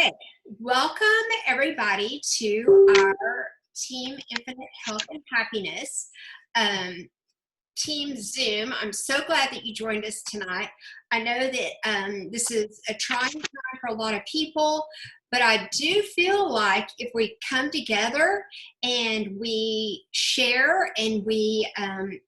Okay, welcome everybody to our Team Infinite Health and Happiness Team Zoom. I'm so glad that you joined us tonight. I know that this is a trying time for a lot of people, but I do feel like if we come together and we share and we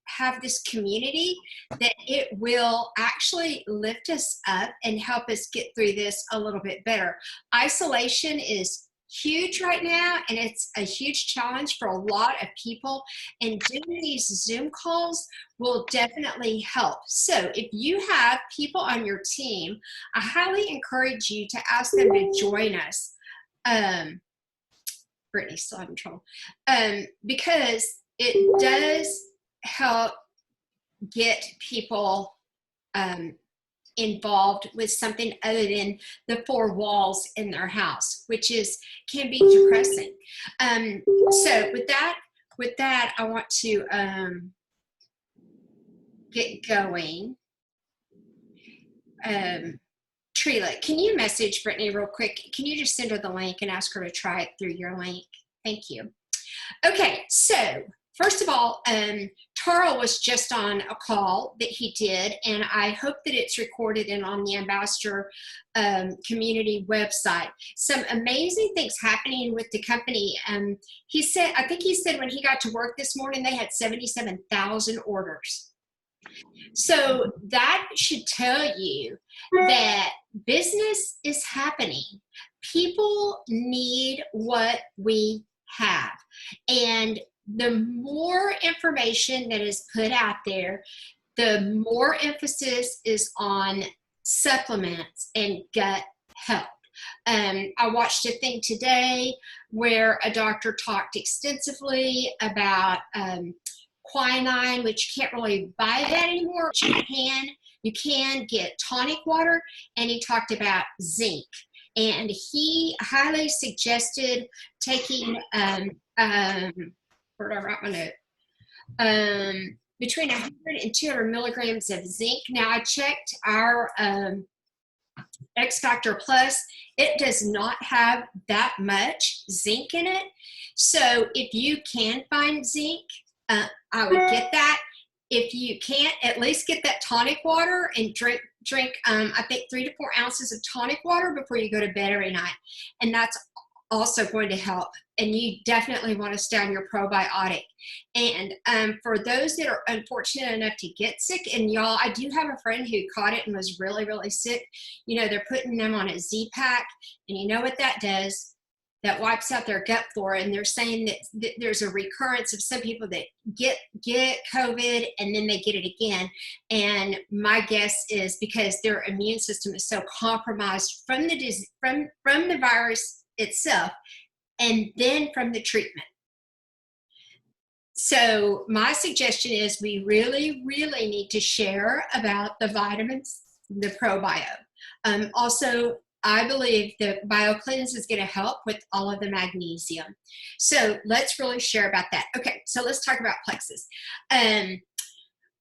have this community, that it will actually lift us up and help us get through this a little bit better. Isolation is huge right now, and it's a huge challenge for a lot of people, and doing these Zoom calls will definitely help. So if you have people on your team, I highly encourage you to ask them to join us. Brittany's still having trouble. Because it does help get people involved with something other than the four walls in their house, which can be depressing. So with that, I want to get going. Trila, can you message Brittany real quick? Can you just send her the link and ask her to try it through your link? Thank you. Okay, so first of all, Tara was just on a call that he did, and I hope that it's recorded and on the Ambassador community website. Some amazing things happening with the company. I think he said when he got to work this morning, they had 77,000 orders. So that should tell you that business is happening. People need what we have. And the more information that is put out there, the more emphasis is on supplements and gut health. I watched a thing today where a doctor talked extensively about quinine, which you can't really buy that anymore. You can get tonic water, and he talked about zinc. And he highly suggested taking where did I write my note? Between 100 and 200 milligrams of zinc. Now, I checked our X Factor Plus. It does not have that much zinc in it. So if you can find zinc, I would get that. If you can't, at least get that tonic water and drink I think 3 to 4 ounces of tonic water before you go to bed every night. And that's also going to help. And you definitely want to stay on your probiotic. And for those that are unfortunate enough to get sick, and y'all, I do have a friend who caught it and was really, really sick. You know, they're putting them on a Z-Pack, and you know what that does? That wipes out their gut flora, and they're saying that there's a recurrence of some people that get COVID and then they get it again. And my guess is because their immune system is so compromised from the virus itself, and then from the treatment. So my suggestion is we really, really need to share about the vitamins, the ProBio. Also, I believe that BioCleanse is going to help with all of the magnesium. So let's really share about that. Okay, so let's talk about Plexus.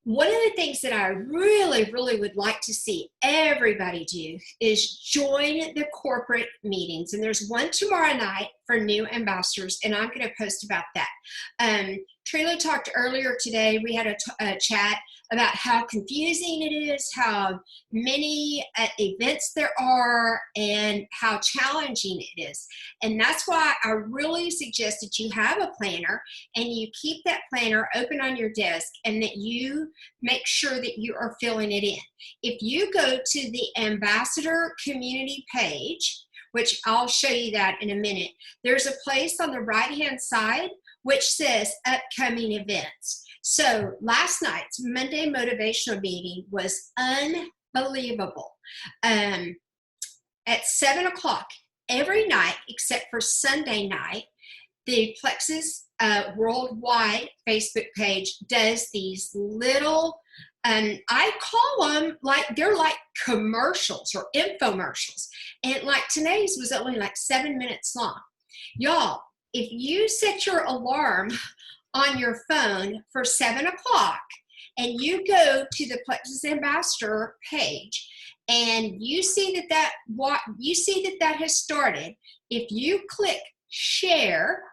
One of the things that I really, really would like to see everybody do is join the corporate meetings. And there's one tomorrow night for new ambassadors, and I'm going to post about that. Trila talked earlier today. We had a chat about how confusing it is, how many events there are, and how challenging it is. And that's why I really suggest that you have a planner and you keep that planner open on your desk, and that you make sure that you are filling it in. If you go to the Ambassador community page, which I'll show you that in a minute, there's a place on the right-hand side which says upcoming events. So last night's Monday motivational meeting was unbelievable. At 7 o'clock every night except for Sunday night, the Plexus Worldwide Facebook page does these little, I call them they're like commercials or infomercials. And like today's was only like 7 minutes long. Y'all, if you set your alarm on your phone for 7 o'clock, and you go to the Plexus Ambassador page, and you see that has started. If you click share,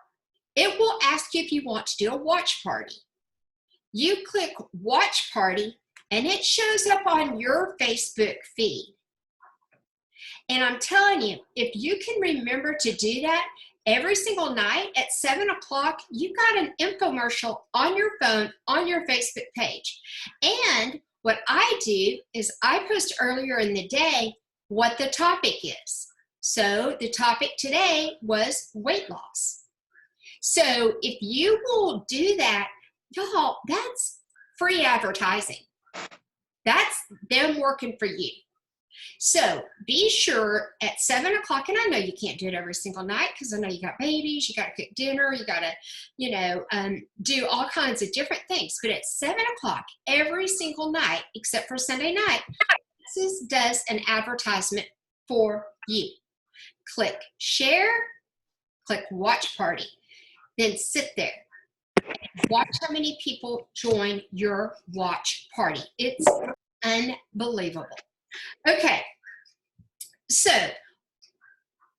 it will ask you if you want to do a watch party. You click watch party, and it shows up on your Facebook feed. And I'm telling you, if you can remember to do that every single night at 7 o'clock, you got an infomercial on your phone, on your Facebook page. And what I do is I post earlier in the day what the topic is. So the topic today was weight loss. So if you will do that, y'all, that's free advertising. That's them working for you. So be sure at 7 o'clock, and I know you can't do it every single night because I know you got babies, you got to cook dinner, you got to, do all kinds of different things. But at 7 o'clock every single night, except for Sunday night, this does an advertisement for you. Click share, click watch party, then sit there. Watch how many people join your watch party. It's unbelievable. Okay, so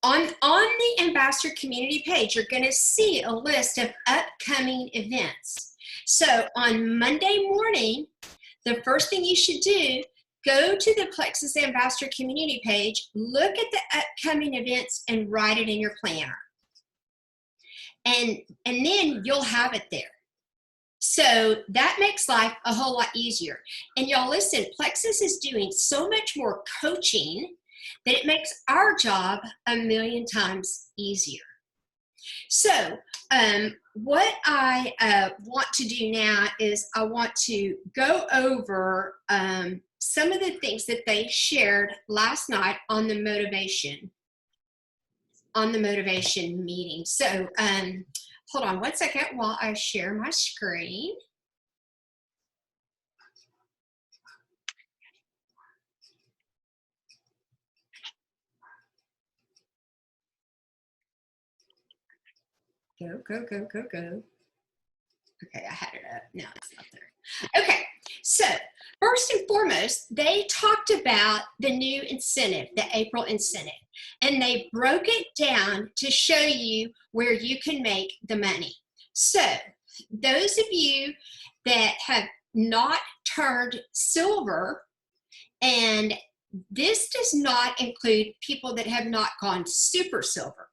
on the Ambassador community page, you're going to see a list of upcoming events. So on Monday morning, the first thing you should do, go to the Plexus Ambassador community page, look at the upcoming events, and write it in your planner. And then you'll have it there. So that makes life a whole lot easier. And y'all listen, Plexus is doing so much more coaching that it makes our job a million times easier. So what I want to do now is I want to go over some of the things that they shared last night on the motivation meeting. So hold on 1 second while I share my screen. Go. Okay, I had it up. No, it's not there. Okay, so first and foremost, they talked about the new incentive, the April incentive, and they broke it down to show you where you can make the money. So those of you that have not turned silver, and this does not include people that have not gone super silver.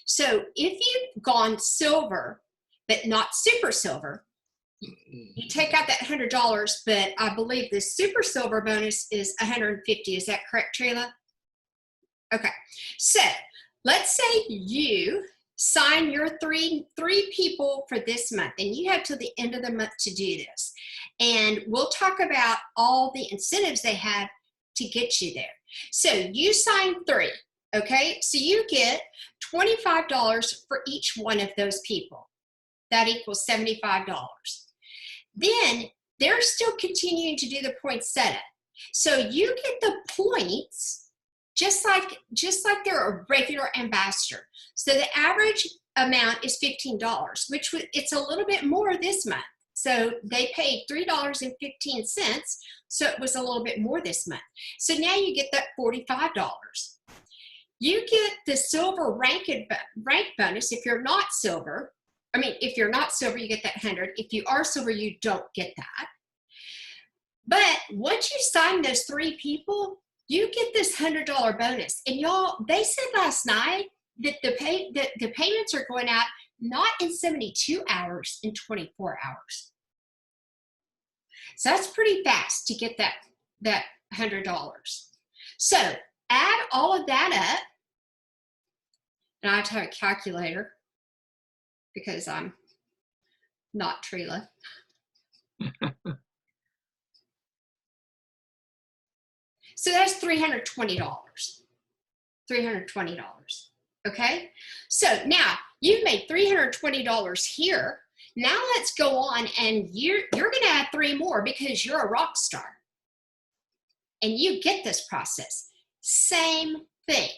So if you've gone silver, but not super silver, you take out that $100, but I believe the super silver bonus is $150. Is that correct, Trila? Okay, so let's say you sign your three people for this month, and you have till the end of the month to do this. And we'll talk about all the incentives they have to get you there. So you sign 3, okay? So you get $25 for each one of those people. That equals $75. Then they're still continuing to do the point setup. So you get the points just like they're a regular ambassador. So the average amount is $15, which it's a little bit more this month. So they paid $3.15, so it was a little bit more this month. So now you get that $45. You get the silver rank bonus if you're not silver. I mean, if you're not silver, you get that 100. If you are silver, you don't get that. But once you sign those 3 people, you get this $100 bonus. And y'all, they said last night that the payments are going out not in 72 hours, in 24 hours. So that's pretty fast to get that $100. So add all of that up. And I have to have a calculator because I'm not Trila. So that's $320. $320. Okay? So now you've made $320 here. Now let's go on, and you're going to add 3 more because you're a rock star. And you get this process. Same thing.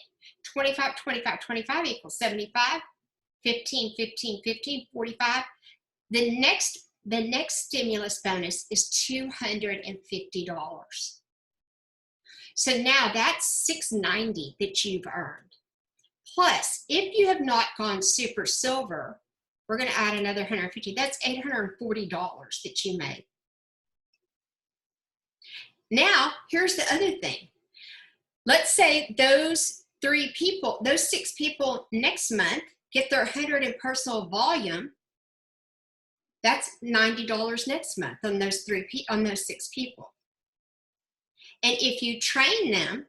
25, 25, 25 equals 75. 15, 15, 15, 45. The next the next stimulus bonus is $250. So now that's $690 that you've earned. Plus, if you have not gone super silver, we're going to add another $150. That's $840 that you made. Now, here's the other thing. Let's say those 6 people next month get their 100 in personal volume. That's $90 next month on those 6 people. And if you train them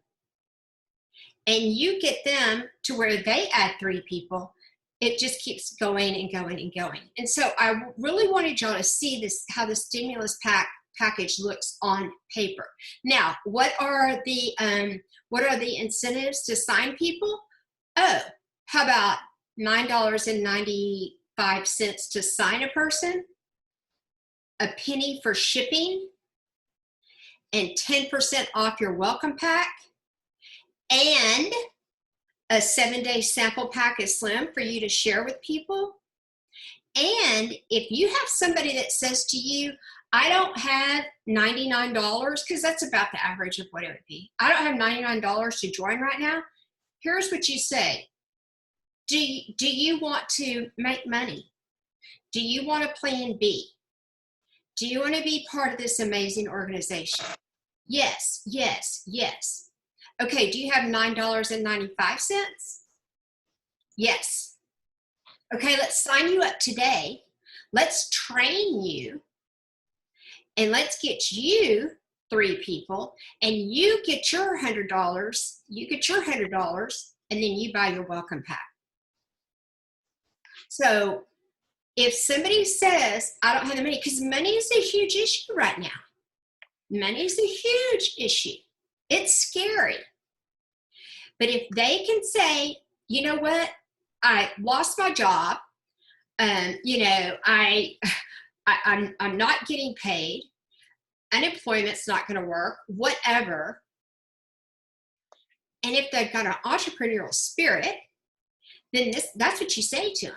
and you get them to where they add 3 people, it just keeps going and going and going. And so I really wanted y'all to see this, how the stimulus package looks on paper. Now, what are the incentives to sign people? Oh, how about $9.95 to sign a person, a penny for shipping, and 10% off your welcome pack, and a 7-day sample pack of Slim for you to share with people. And if you have somebody that says to you, I don't have $99, because that's about the average of what it would be. I don't have $99 to join right now. Here's what you say. Do you want to make money? Do you want a plan B? Do you want to be part of this amazing organization? Yes, yes, yes. Okay, do you have $9.95? Yes. Okay, let's sign you up today. Let's train you. And let's get you 3 people, and you get your $100. You get your $100, and then you buy your welcome pack. So if somebody says, I don't have the money, because money is a huge issue right now. Money is a huge issue. It's scary. But if they can say, you know what, I lost my job, you know, I'm not getting paid, unemployment's not going to work, whatever. And if they've got an entrepreneurial spirit, then that's what you say to them.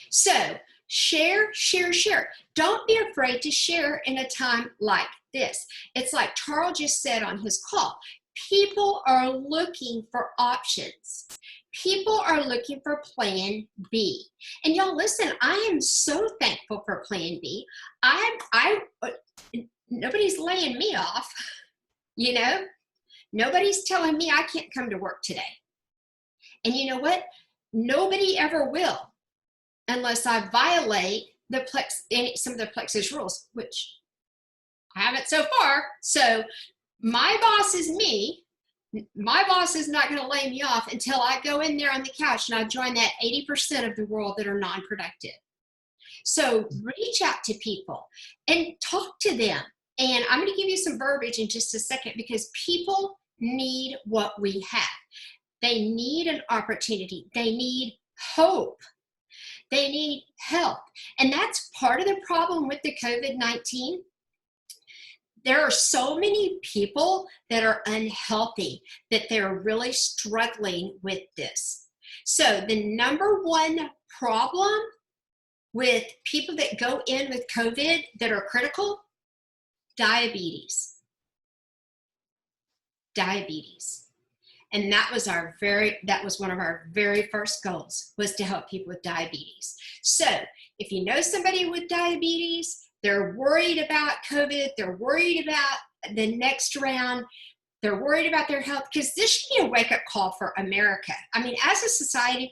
So share, share, share. Don't be afraid to share in a time like this. It's like Charles just said on his call. People are looking for options. People are looking for plan B. And y'all listen, I am so thankful for plan B. Nobody's laying me off, you know? Nobody's telling me I can't come to work today. And you know what? Nobody ever will unless I violate some of the Plexus rules, which I haven't so far. So my boss is me. My boss is not going to lay me off until I go in there on the couch and I join that 80% of the world that are non-productive. So reach out to people and talk to them. And I'm going to give you some verbiage in just a second, because people need what we have. They need an opportunity. They need hope. They need help. And that's part of the problem with the COVID-19. There are so many people that are unhealthy that they're really struggling with this. So the number one problem with people that go in with COVID that are critical, diabetes. Diabetes. And that was one of our very first goals, was to help people with diabetes. So if you know somebody with diabetes, they're worried about COVID, they're worried about the next round, they're worried about their health, because this should be a wake-up call for America. I mean, as a society,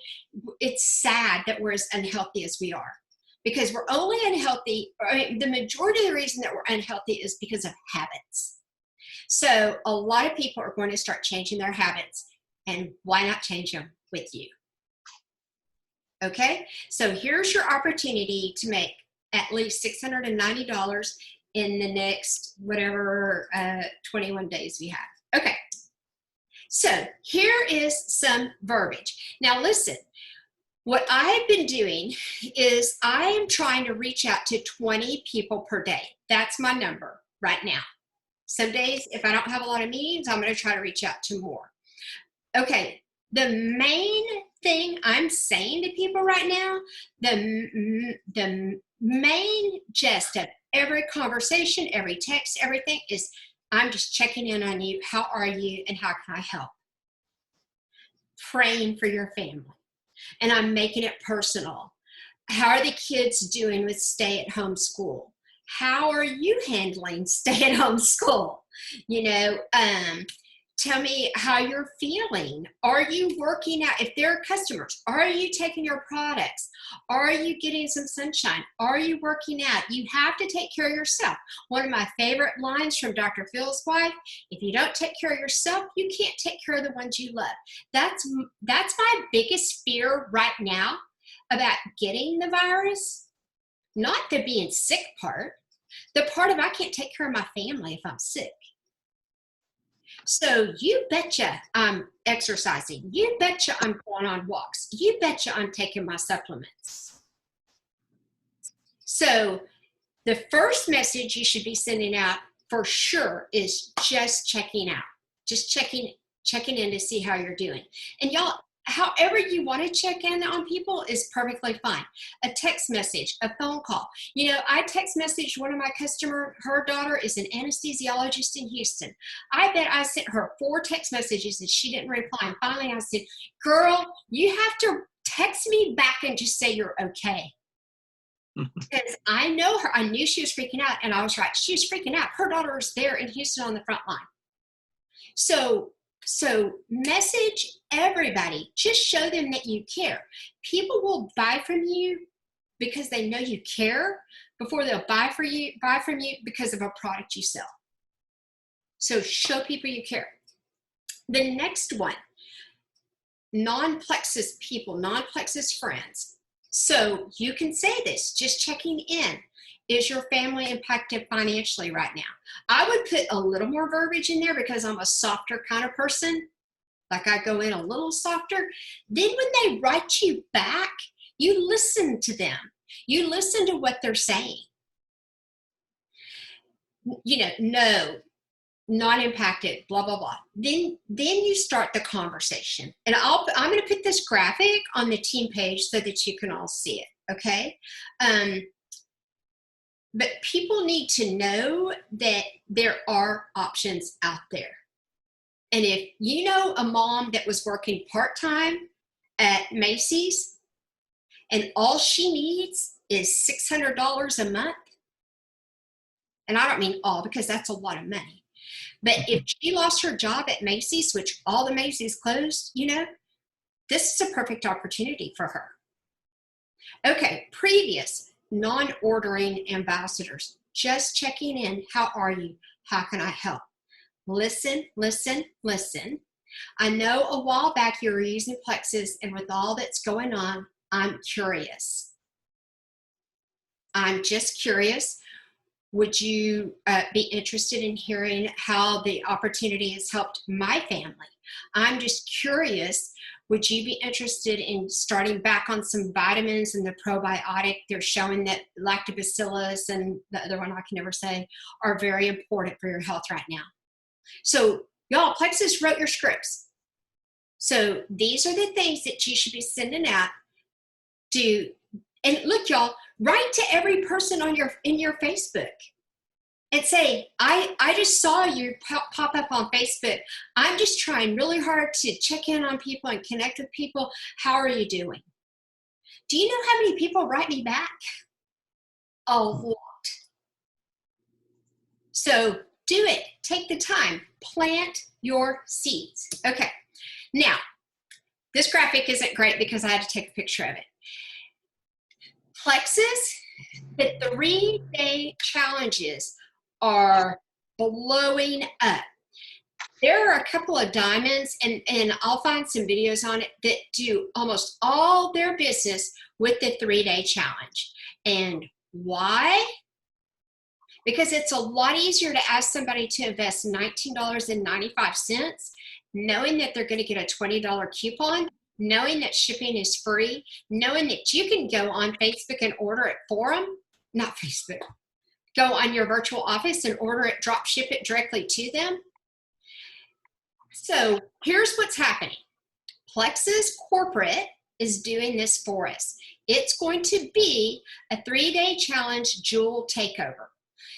it's sad that we're as unhealthy as we are, because we're only unhealthy, the majority of the reason that we're unhealthy is because of habits. So a lot of people are going to start changing their habits, and why not change them with you? Okay, so here's your opportunity to make at least $690 in the next whatever 21 days we have. Okay, so here is some verbiage. Now listen, what I've been doing is I am trying to reach out to 20 people per day. That's my number right now. Some days, if I don't have a lot of meetings, I'm going to try to reach out to more. Okay, The main thing I'm saying to people right now, the main gist of every conversation, every text, everything is, I'm just checking in on you. How are you and how can I help? Praying for your family. And I'm making it personal. How are the kids doing with stay-at-home school? How are you handling stay-at-home school? Tell me how you're feeling. Are you working out? If there are customers, are you taking your products? Are you getting some sunshine? Are you working out? You have to take care of yourself. One of my favorite lines from Dr. Phil's wife, if you don't take care of yourself, you can't take care of the ones you love. That's my biggest fear right now about getting the virus, not the being sick part, the part of I can't take care of my family if I'm sick. So you betcha I'm exercising. You betcha I'm going on walks. You betcha I'm taking my supplements. So the first message you should be sending out for sure is just checking out, just checking in to see how you're doing. And y'all, however you want to check in on people is perfectly fine. A text message, a phone call. I text messaged one of my customer, her daughter is an anesthesiologist in Houston. I bet I sent her 4 text messages and she didn't reply. And finally I said, girl, you have to text me back and just say you're okay. Because I know her, I knew she was freaking out, and I was right. She was freaking out. Her daughter is there in Houston on the front line. So message everybody. Just show them that you care. People will buy from you because they know you care before they'll buy from you because of a product you sell. So show people you care. The next one, non-plexus people, non-plexus friends. So you can say this, just checking in. Is your family impacted financially right now? I would put a little more verbiage in there because I'm a softer kind of person. Like I go in a little softer. Then when they write you back, you listen to them. You listen to what they're saying. No, not impacted, blah, blah, blah. Then you start the conversation. And I'm going to put this graphic on the team page so that you can all see it, okay? But people need to know that there are options out there. And if you know a mom that was working part-time at Macy's and all she needs is $600 a month, and I don't mean all because that's a lot of money, but if she lost her job at Macy's, which all the Macy's closed, this is a perfect opportunity for her. Okay, previous non-ordering ambassadors, just checking in. How are you? How can I help? Listen, listen, listen. I know a while back you were using Plexus, and with all that's going on, I'm curious. I'm just curious. Would you be interested in hearing how the opportunity has helped my family? I'm just curious. Would you be interested in starting back on some vitamins and the probiotic? They're showing that lactobacillus and the other one I can never say are very important for your health right now. So y'all, Plexus wrote your scripts. So these are the things that you should be sending out to. And look, y'all, write to every person in your Facebook and say, I just saw you pop up on Facebook. I'm just trying really hard to check in on people and connect with people. How are you doing? Do you know how many people write me back? A lot. So do it. Take the time. Plant your seeds. Okay. Now, this graphic isn't great because I had to take a picture of it. Plexus, the 3-day challenges are blowing up. There are a couple of diamonds, and I'll find some videos on it that do almost all their business with the 3-day challenge. And why? Because it's a lot easier to ask somebody to invest $19.95, knowing that they're going to get a $20 coupon, knowing that shipping is free, knowing that you can go on Facebook and order it for them, not Facebook, go on your virtual office and order it, drop ship it directly to them. So here's what's happening. Plexus Corporate is doing this for us. It's going to be a 3-day challenge jewel takeover.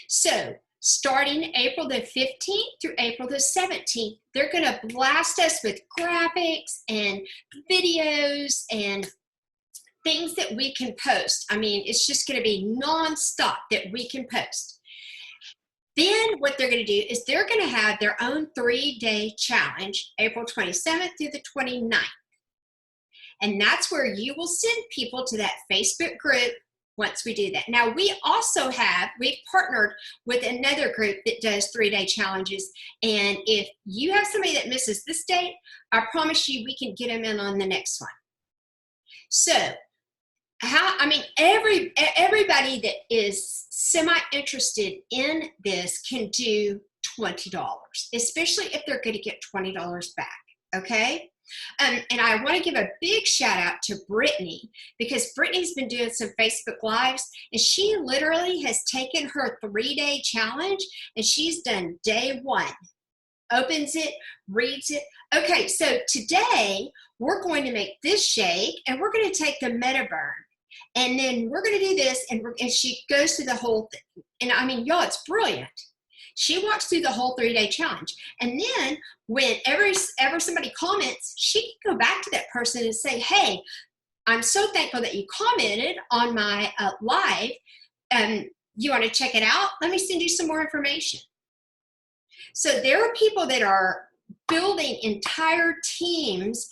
So starting April the 15th through April the 17th, they're going to blast us with graphics and videos and things that we can post. I mean, it's just going to be nonstop that we can post. Then what they're going to do is they're going to have their own 3-day challenge, April 27th through the 29th. And that's where you will send people to that Facebook group once we do that. Now, we've partnered with another group that does 3-day challenges. And if you have somebody that misses this date, I promise you we can get them in on the next one. So, everybody that is semi-interested in this can do $20, especially if they're going to get $20 back, okay? And I want to give a big shout out to Brittany, because Brittany's been doing some Facebook Lives, and she literally has taken her 3-day challenge, and she's done day 1. Opens it, reads it. Okay, so today we're going to make this shake, and we're going to take the Metaburn, and then we're going to do this, and she goes through the whole thing. And I mean, y'all, it's brilliant. She walks through the whole 3-day challenge. And then whenever somebody comments, she can go back to that person and say, hey, I'm so thankful that you commented on my live. You want to check it out? Let me send you some more information. So there are people that are building entire teams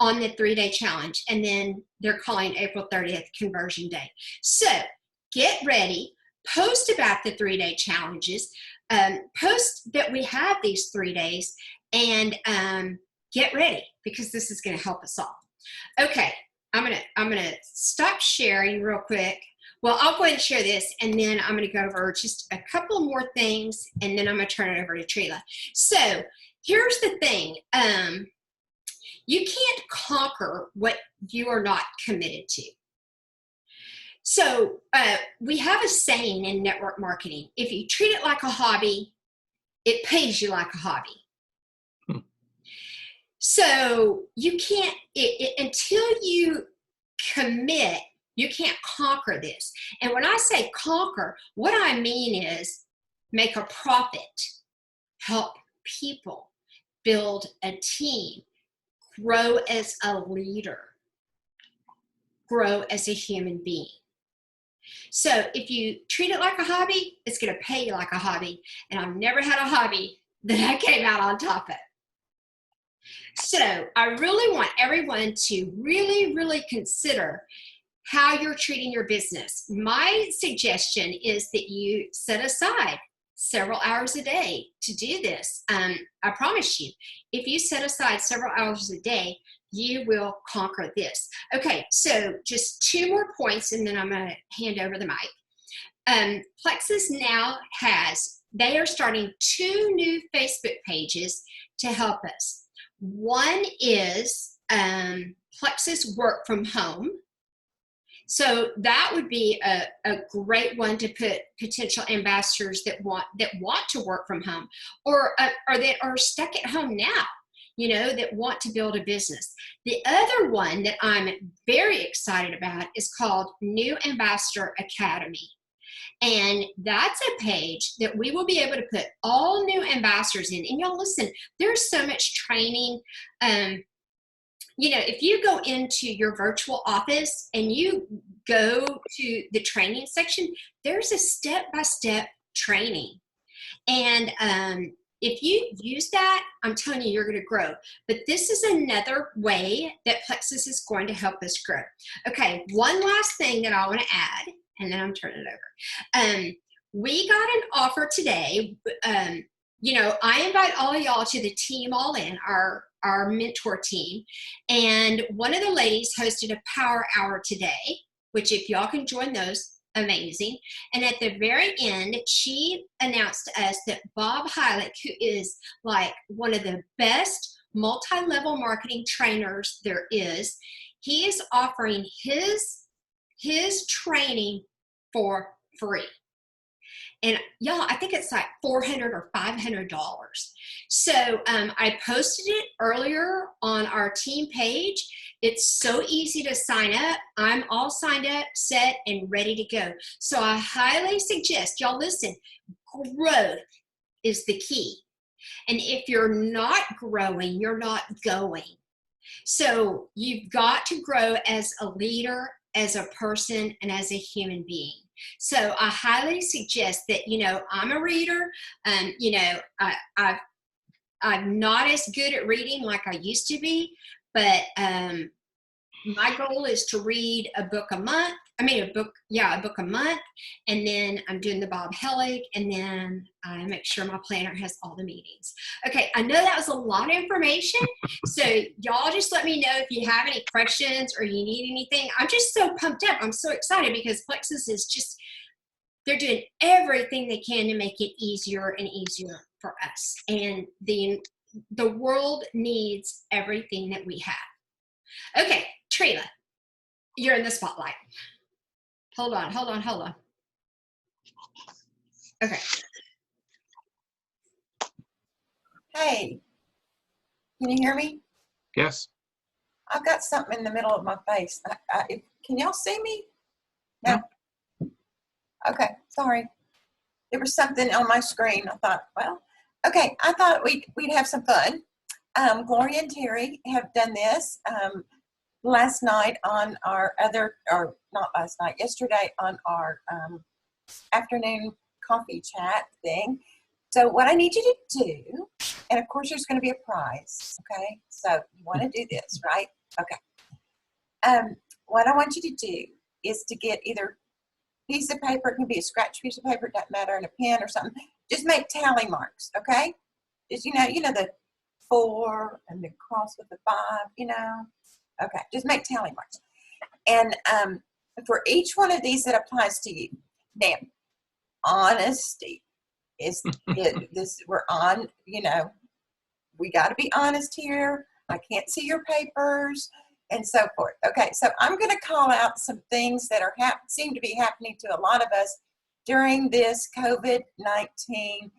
on the 3-day challenge, and then they're calling April 30th conversion day. So get ready, post about the 3-day challenges, post that we have these 3 days, and get ready, because this is going to help us all. Okay, I'm gonna stop sharing real quick. Well, I'll go ahead and share this, and then I'm going to go over just a couple more things, and then I'm going to turn it over to Trila. So here's the thing. You can't conquer what you are not committed to. So we have a saying in network marketing: if you treat it like a hobby, it pays you like a hobby. So you can't, until you commit, you can't conquer this. And when I say conquer, what I mean is make a profit, help people, build a team, grow as a leader, grow as a human being. So if you treat it like a hobby, it's going to pay you like a hobby. And I've never had a hobby that I came out on top of. So I really want everyone to really, really consider how you're treating your business. My suggestion is that you set aside several hours a day to do this. I promise you, if you set aside several hours a day, you will conquer this. Okay, so just 2 more points, and then I'm going to hand over the mic. Plexus now they are starting 2 new Facebook pages to help us. One is Plexus Work From Home. So that would be a great one to put potential ambassadors that want to work from home, or that are stuck at home now, that want to build a business. The other one that I'm very excited about is called New Ambassador Academy. And that's a page that we will be able to put all new ambassadors in. And y'all listen, there's so much training. If you go into your virtual office and you go to the training section, there's a step-by-step training. And if you use that, I'm telling you, you're going to grow. But this is another way that Plexus is going to help us grow. Okay, one last thing that I want to add, and then I'm turning it over. We got an offer today. I invite all of y'all to the Team All In, our mentor team. And one of the ladies hosted a power hour today, which if y'all can join those, amazing. And at the very end, she announced to us that Bob Heilig, who is like one of the best multi-level marketing trainers there is, he is offering his training for free. And y'all, I think it's like $400 or $500. So I posted it earlier on our team page. It's so easy to sign up. I'm all signed up, set, and ready to go. So I highly suggest y'all listen. Growth is the key. And if you're not growing, you're not going. So you've got to grow as a leader, as a person, and as a human being. So I highly suggest that, I'm a reader. I'm not as good at reading like I used to be, but my goal is to read a book a month. A book a month. And then I'm doing the Bob Helig, and then I make sure my planner has all the meetings. Okay, I know that was a lot of information. So y'all just let me know if you have any questions or you need anything. I'm just so pumped up. I'm so excited because Plexus is they're doing everything they can to make it easier and easier for us. And the world needs everything that we have. Okay, Trina, you're in the spotlight. Hold on. Okay. Hey, can you hear me? Yes. I've got something in the middle of my face. Can y'all see me? No? Okay, sorry. There was something on my screen. I thought, well, okay. I thought we'd have some fun. Gloria and Terry have done this last night on our yesterday on our afternoon coffee chat thing. So what I need you to do, and of course there's going to be a prize, okay? So you want to do this, right? Okay. What I want you to do is to get either piece of paper, it can be a scratch piece of paper, it doesn't matter, and a pen or something. Just make tally marks, okay? Just, you know the 4 and the cross with the 5, Okay, just make tally marks. And for each one of these that applies to you, now, honesty is this. We're on. We got to be honest here. I can't see your papers and so forth. Okay, so I'm going to call out some things that are seem to be happening to a lot of us during this COVID-19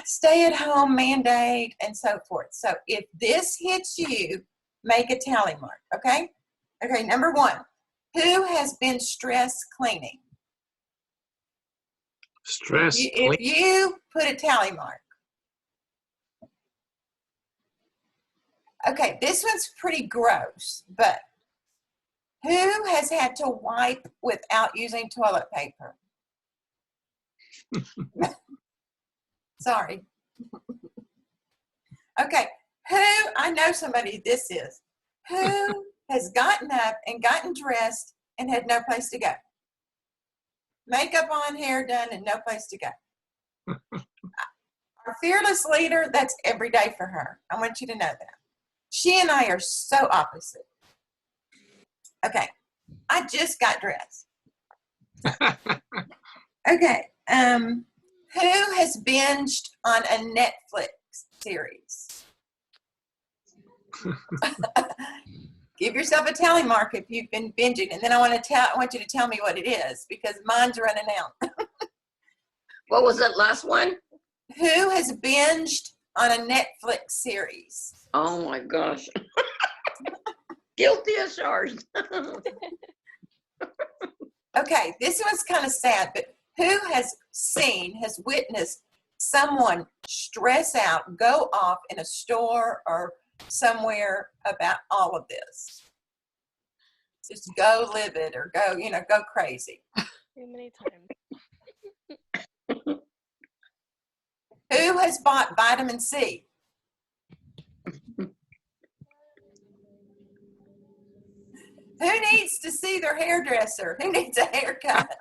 stay-at-home mandate and so forth. So if this hits you, make a tally mark. Okay. Okay. Number 1, who has been stress cleaning? If you put a tally mark. Okay, this one's pretty gross, but who has had to wipe without using toilet paper? Sorry. Okay, I know somebody this is. Who has gotten up and gotten dressed and had no place to go? Makeup on, hair done, and no place to go. Our fearless leader, that's every day for her. I want you to know that. She and I are so opposite. Okay, I just got dressed. Okay, who has binged on a Netflix series? Give yourself a tally mark if you've been binging, and then I want you to tell me what it is because mine's running out. What was that last one? Who has binged on a Netflix series? Oh my gosh. Guilty as charged. Okay, this one's kind of sad, but who has witnessed someone stress out, go off in a store or somewhere about all of this? Just go livid or go crazy. Too many times. Who has bought vitamin C? Who needs to see their hairdresser? Who needs a haircut?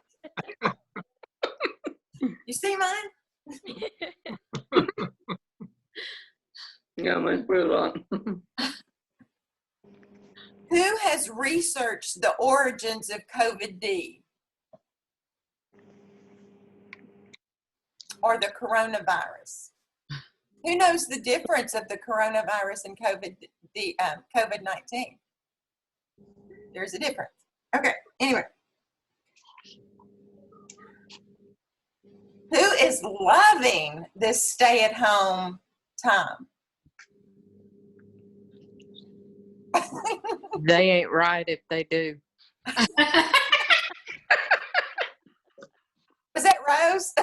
You see mine? Yeah, mine's pretty long. Who has researched the origins of COVID-D? Or the coronavirus? Who knows the difference of the coronavirus and COVID-19? There's a difference. Okay, anyway. Who is loving this stay-at-home time? They ain't right if they do. Was that Rose?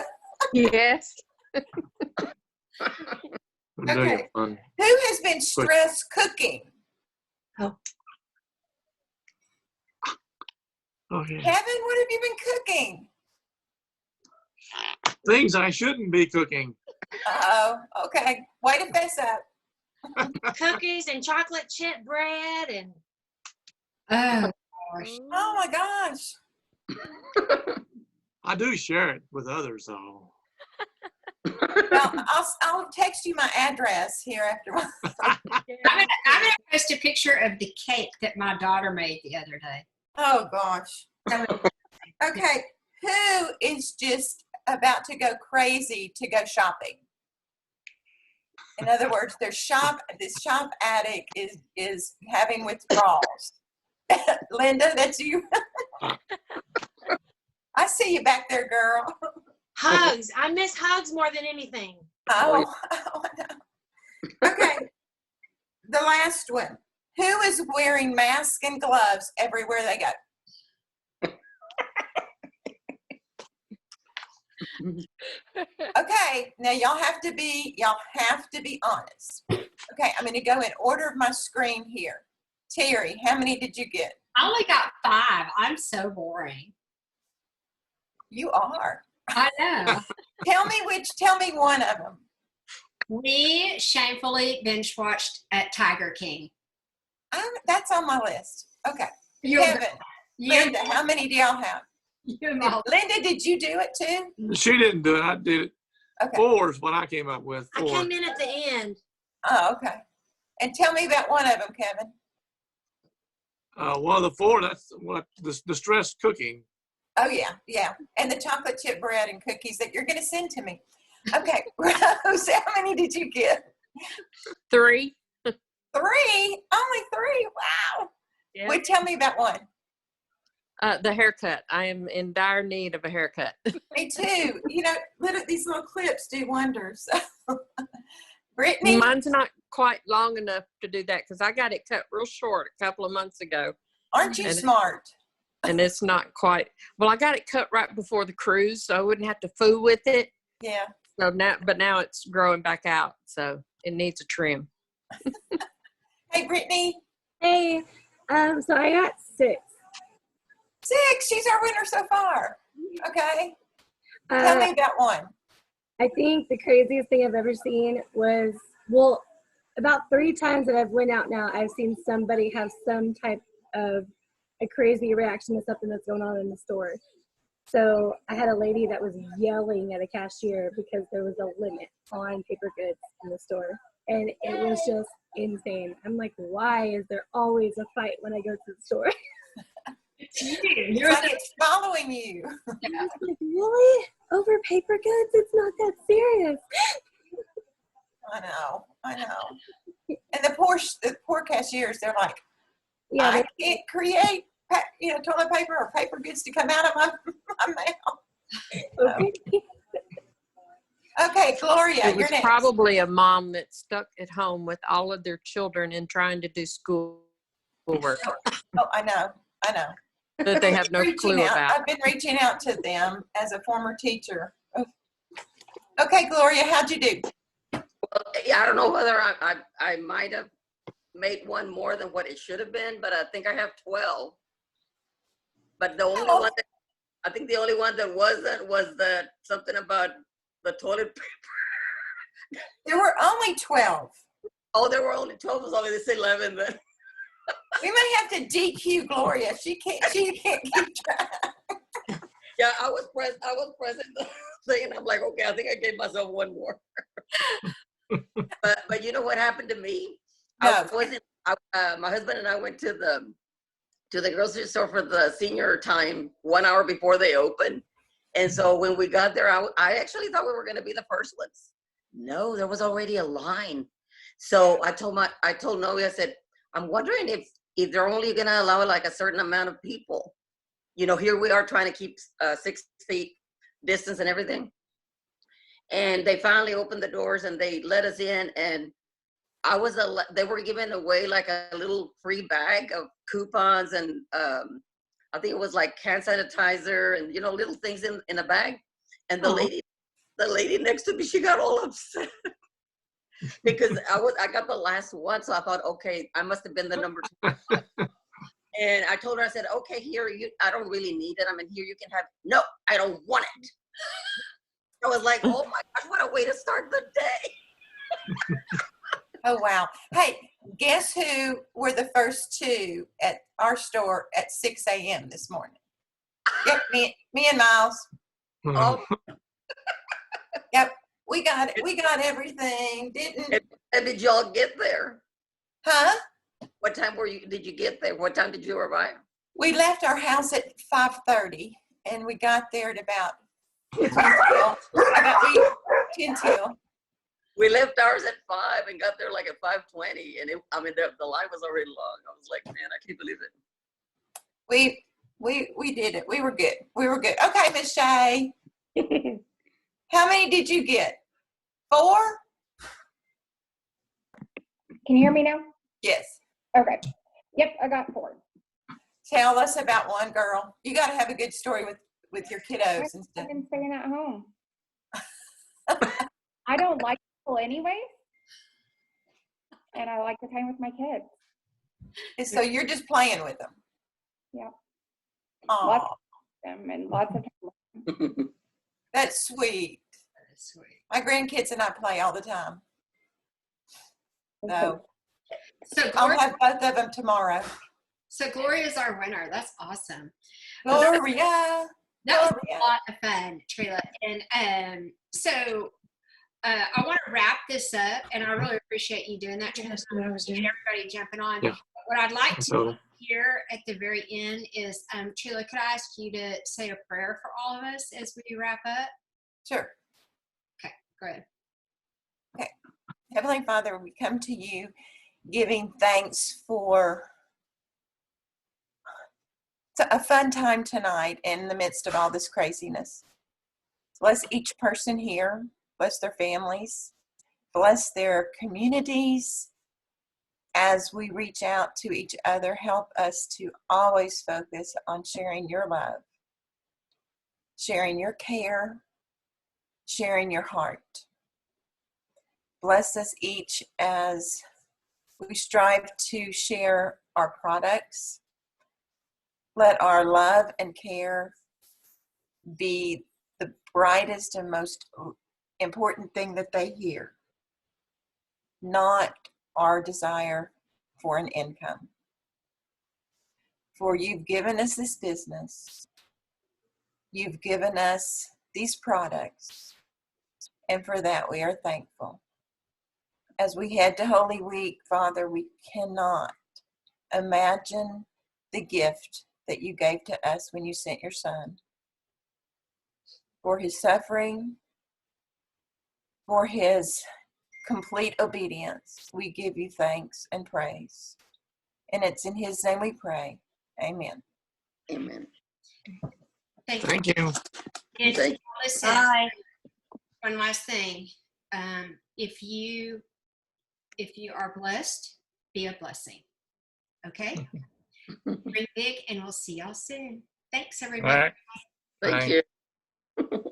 Yes. Okay. Who has been stress cooking? Okay. Kevin, what have you been cooking? Things I shouldn't be cooking. Uh-oh. Okay. Way to fess up. Cookies and chocolate chip bread and Oh, gosh. Oh my gosh. I do share it with others, though. Well, I'll text you my address here after. I'm gonna post a picture of the cake that my daughter made the other day. Oh gosh. Okay. Who is just about to go crazy to go shopping? In other words, this shop addict is having withdrawals. Linda, that's you. I see you back there, girl. hugs. I miss hugs more than anything. Oh, no. Okay. The last one. Who is wearing masks and gloves everywhere they go? Okay, now y'all have to be honest. Okay, I'm going to go in order of my screen here. Terry, how many did you get? I only got 5. I'm so boring. You are. I know. Tell me one of them. We shamefully binge watched at Tiger King. That's on my list. Okay. You're Kevin, Linda, how many do y'all have? Linda, did you do it too? She didn't do it. I did it. Okay. 4 is what I came up with. I 4. came in at the end. Oh, okay. And tell me about one of them, Kevin. One of the 4, that's what the stress cooking. Oh, yeah. And the chocolate chip bread and cookies that you're going to send to me. Okay. Rose, how many did you get? 3. 3? Only 3? Wow. Yeah. Wait, tell me about one. The haircut. I am in dire need of a haircut. Me too. You know, these little clips do wonders. Brittany? Mine's not quite long enough to do that because I got it cut real short a couple of months ago. Aren't you And- smart? And it's not quite, well, I got it cut right before the cruise, so I wouldn't have to fool with it. Yeah. So now it's growing back out, so it needs a trim. Hey, Brittany? Hey, so I got 6. 6. She's our winner so far. Okay. Tell me about one. I think the craziest thing I've ever seen was, well, about 3 times that I've went out now, I've seen somebody have some type of a crazy reaction to something that's going on in the store. So I had a lady that was yelling at a cashier because there was a limit on paper goods in the store. And it was just insane. I'm like, why is there always a fight when I go to the store? It's like it's following you. I was like, really? Over paper goods? It's not that serious. I know. And the poor cashiers, they're like, Yeah, I can't create, toilet paper or paper goods to come out of my mouth. okay. Okay, Gloria, It you're was next. probably a mom that's stuck at home with all of their children and trying to do schoolwork Oh, I know. that they have no clue about. I've been reaching out to them as a former teacher. Okay, Gloria, how'd you do? Yeah, I don't know whether I might have made one more than what it should have been, but I think I have 12. But the only one that, I think the only one that wasn't was something about the toilet paper. There were only 12. Oh, there were only 12. It was only this 11 then. We may have to DQ Gloria. She can't keep track. Yeah, I was present thing, and I'm like, okay, I think I gave myself one more. but you know what happened to me? No. My husband and I went to the grocery store for the senior time 1 hour before they opened. And so when we got there, I actually thought we were going to be the first ones. No, there was already a line. So I told Noe, I said, I'm wondering if they're only going to allow like a certain amount of people. You know, here we are trying to keep 6 feet distance and everything. And they finally opened the doors and they let us in. And they were giving away like a little free bag of coupons and I think it was like hand sanitizer and little things in a bag. And the lady next to me, she got all upset because I got the last one, so I thought, okay, I must have been the number 2. And I told her, I said, okay, here, I don't really need it. I mean, here you can have. No, I don't want it. I was like, oh my gosh, what a way to start the day. Oh, wow. Hey, guess who were the first 2 at our store at 6 a.m. this morning? Yep, me and Miles. Oh, Yep, we got it. We got everything, didn't? and did y'all get there? Huh? What time did you get there? What time did you arrive? We left our house at 5:30, and we got there at about 10 till. We left ours at 5 and got there like at 5:20, and the line was already long. I was like, man, I can't believe it. We did it. We were good. We were good. Okay, Miss Shay. How many did you get? 4? Can you hear me now? Yes. Okay. Yep, I got 4. Tell us about one, girl. You got to have a good story with your kiddos and stuff. I've been staying at home. I don't like people anyway, and I like the time with my kids. And so you're just playing with them. Yeah. Aw, Lots of them and lots of time. that's sweet. That is sweet. My grandkids and I play all the time. So So I'll Gloria, have both of them tomorrow. Gloria's our winner. That's awesome. Gloria. That was a Gloria. lot of fun, Trila. And so I want to wrap this up, and I really appreciate you doing that, Trila. That's what I was doing. And everybody jumping on. Yeah. What I'd like to So, hear at the very end is, Trila, could I ask you to say a prayer for all of us as we wrap up? Sure. Go ahead. Heavenly Father, we come to you giving thanks for a fun time tonight in the midst of all this craziness. Bless each person here. Bless their families. Bless their communities. As we reach out to each other, help us to always focus on sharing your love, sharing your care, sharing your heart. Bless us each as we strive to share our products. Let our love and care be the brightest and most important thing that they hear, not our desire for an income. For you've given us this business, you've given us these products, and for that we are thankful. As we head to Holy Week, Father, we cannot imagine the gift that you gave to us when you sent your Son. For his suffering, for his complete obedience, we give you thanks and praise. And it's in his name we pray. Amen. Amen. Thank you. thank you. And Thank listen, Bye. one last thing. If you are blessed, be a blessing. Okay? Dream big, and we'll see y'all soon. Thanks, All everybody. right. Thank Bye. you.